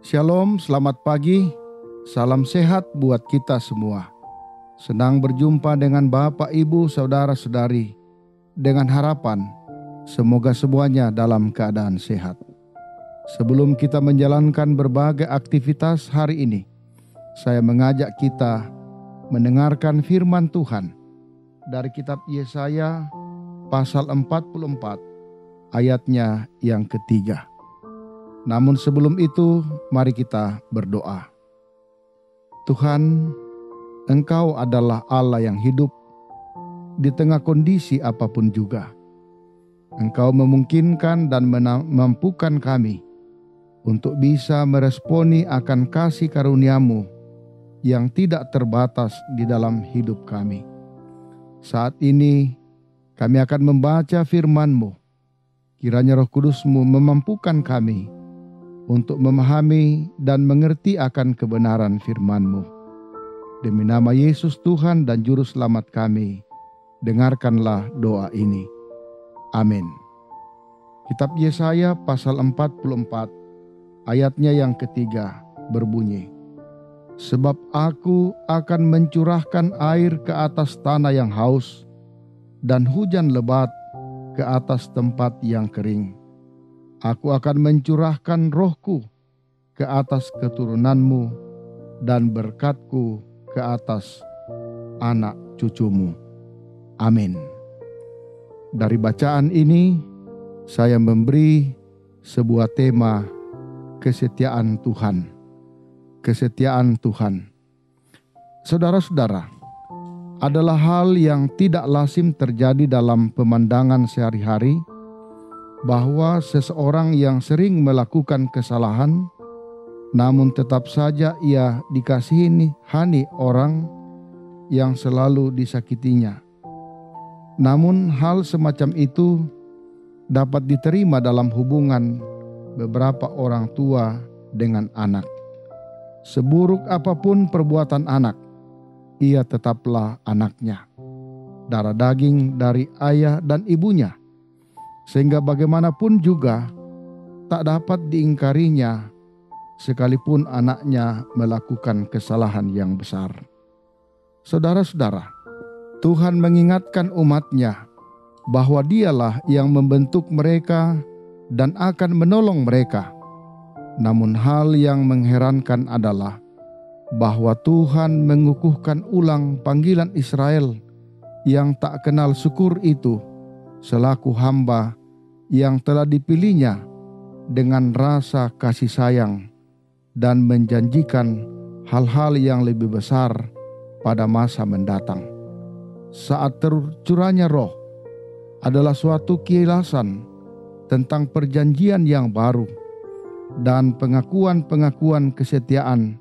Shalom, selamat pagi, salam sehat buat kita semua. Senang berjumpa dengan Bapak, Ibu, Saudara-saudari. Dengan harapan, semoga semuanya dalam keadaan sehat. Sebelum kita menjalankan berbagai aktivitas hari ini, saya mengajak kita mendengarkan firman Tuhan dari kitab Yesaya pasal 44 ayatnya yang ketiga. Namun sebelum itu, mari kita berdoa. Tuhan, Engkau adalah Allah yang hidup di tengah kondisi apapun juga. Engkau memungkinkan dan memampukan kami untuk bisa meresponi akan kasih karunia-Mu yang tidak terbatas di dalam hidup kami. Saat ini kami akan membaca firman-Mu. Kiranya Roh Kudus-Mu memampukan kami untuk memahami dan mengerti akan kebenaran firman-Mu. Demi nama Yesus Tuhan dan Juru Selamat kami, dengarkanlah doa ini. Amin. Kitab Yesaya pasal 44 ayatnya yang ketiga berbunyi, Sebab aku akan mencurahkan air ke atas tanah yang haus dan hujan lebat ke atas tempat yang kering. Aku akan mencurahkan rohku ke atas keturunanmu dan berkatku ke atas anak cucumu. Amin. Dari bacaan ini, saya memberi sebuah tema kesetiaan Tuhan. Kesetiaan Tuhan. Saudara-saudara, adalah hal yang tidak lazim terjadi dalam pemandangan sehari-hari, bahwa seseorang yang sering melakukan kesalahan, namun tetap saja ia dikasihani orang yang selalu disakitinya. Namun hal semacam itu dapat diterima dalam hubungan beberapa orang tua dengan anak. Seburuk apapun perbuatan anak, ia tetaplah anaknya, darah daging dari ayah dan ibunya. Sehingga bagaimanapun juga tak dapat diingkarinya sekalipun anaknya melakukan kesalahan yang besar. Saudara-saudara, Tuhan mengingatkan umat-Nya bahwa Dialah yang membentuk mereka dan akan menolong mereka. Namun hal yang mengherankan adalah bahwa Tuhan mengukuhkan ulang panggilan Israel yang tak kenal syukur itu selaku hamba yang telah dipilihnya dengan rasa kasih sayang dan menjanjikan hal-hal yang lebih besar pada masa mendatang. Saat tercurahnya roh adalah suatu kilasan tentang perjanjian yang baru dan pengakuan-pengakuan kesetiaan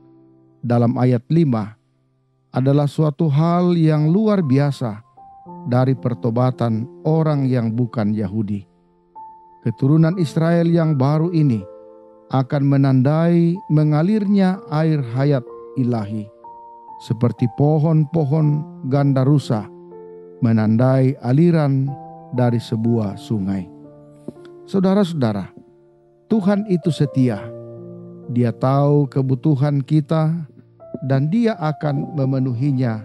dalam ayat 5 adalah suatu hal yang luar biasa dari pertobatan orang yang bukan Yahudi. Keturunan Israel yang baru ini akan menandai mengalirnya air hayat ilahi, seperti pohon-pohon gandarusa menandai aliran dari sebuah sungai. Saudara-saudara, Tuhan itu setia. Dia tahu kebutuhan kita dan Dia akan memenuhinya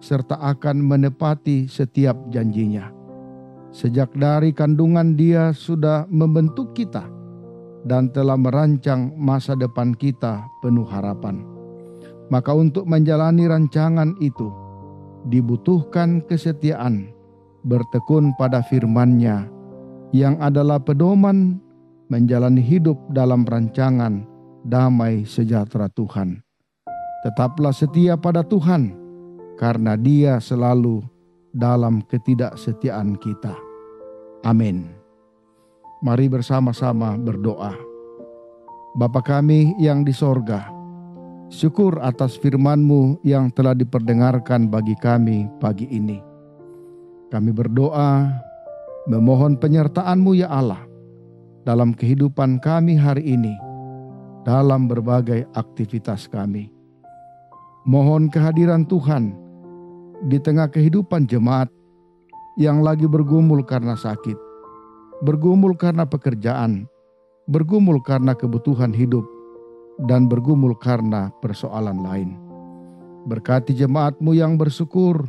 serta akan menepati setiap janjinya. Sejak dari kandungan Dia sudah membentuk kita dan telah merancang masa depan kita penuh harapan. Maka untuk menjalani rancangan itu dibutuhkan kesetiaan, bertekun pada firman-Nya yang adalah pedoman menjalani hidup dalam rancangan damai sejahtera Tuhan. Tetaplah setia pada Tuhan, karena Dia selalu dalam ketidaksetiaan kita. Amin. Mari bersama-sama berdoa. Bapa kami yang di sorga, syukur atas firman-Mu yang telah diperdengarkan bagi kami pagi ini. Kami berdoa, memohon penyertaan-Mu ya Allah, dalam kehidupan kami hari ini, dalam berbagai aktivitas kami. Mohon kehadiran Tuhan di tengah kehidupan jemaat yang lagi bergumul karena sakit, bergumul karena pekerjaan, bergumul karena kebutuhan hidup, dan bergumul karena persoalan lain. Berkati jemaat-Mu yang bersyukur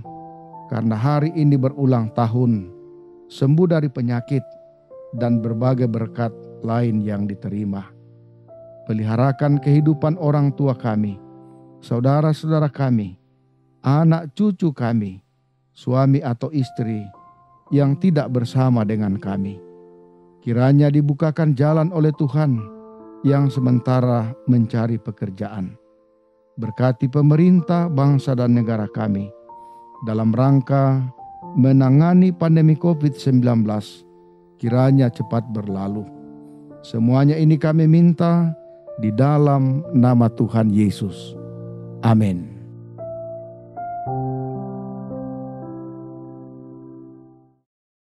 karena hari ini berulang tahun, sembuh dari penyakit dan berbagai berkat lain yang diterima. Peliharakan kehidupan orang tua kami, saudara-saudara kami, anak cucu kami, suami atau istri yang tidak bersama dengan kami. Kiranya dibukakan jalan oleh Tuhan yang sementara mencari pekerjaan. Berkati pemerintah, bangsa dan negara kami dalam rangka menangani pandemi COVID-19, kiranya cepat berlalu. Semuanya ini kami minta di dalam nama Tuhan Yesus. Amin.